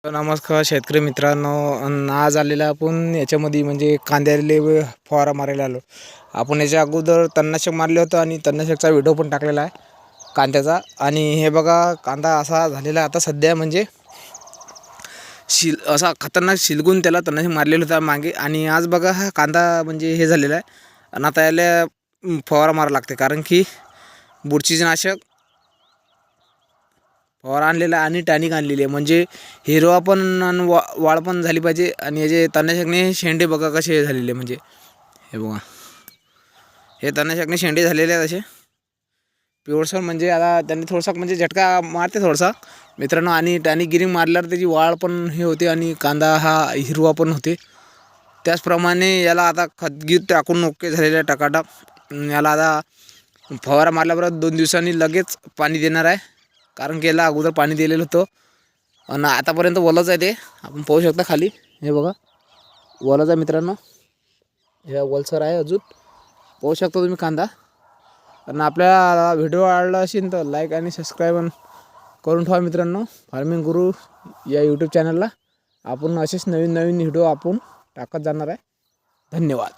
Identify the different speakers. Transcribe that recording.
Speaker 1: नमस्कार शेतकरी मित्रांनो. आज आलेला आपण याच्यामध्ये म्हणजे कांद्याला फवारा मारायला आलो. आपण याच्या अगोदर तणनाशक मारले होतं आणि तणनाशकचा व्हिडिओ पण टाकलेला आहे कांद्याचा. आणि हे बघा कांदा असा झालेला आता सध्या म्हणजे असा खतरनाक शिलगून त्याला तणनाशक मारलेलं होतं मागे. आणि आज बघा हा कांदा म्हणजे हे झालेला आहे आणि आता याला फवारा मारावा लागते, कारण की बुरशीनाशक फवारा आणलेला आणि टॅनिक आणलेली आहे. म्हणजे हिरवा पण आणि वाळ पण झाली पाहिजे. आणि याचे तणनाशकने शेंडे बघा कसे झालेले, म्हणजे हे बघा हे तणनाशकने शेंडे झालेले आहेत असे पिवळसर. म्हणजे आता त्यांनी थोडासा म्हणजे झटका मारते थोडासा मित्रांनो. आणि टॅनिक गिरिंग मारल्यावर त्याची वाळ पण हे होते आणि कांदा हा हिरवा पण होते. त्याचप्रमाणे याला आता खतगीत टाकून ओके झालेलं टकाटक. याला आता फवारा मारल्याबरोबर 2 दिवसांनी लगेच पाणी देणार आहे, कारण की याला अगोदर पाणी दिलेलं होतं आणि आतापर्यंत ओलंच आहे. ते आपण पाहू शकता खाली, हे बघा ओलंच आहे मित्रांनो. हे ओलसर आहे अजून, पाहू शकता तुम्ही कांदा. आणि आपल्या व्हिडिओ आवडला असेल तर लाईक आणि सबस्क्राईब करून ठेवा मित्रांनो. फार्मिंग गुरु या यूट्यूब चॅनलला आपण असेच नवीन व्हिडिओ आपण टाकत जाणार आहे. धन्यवाद.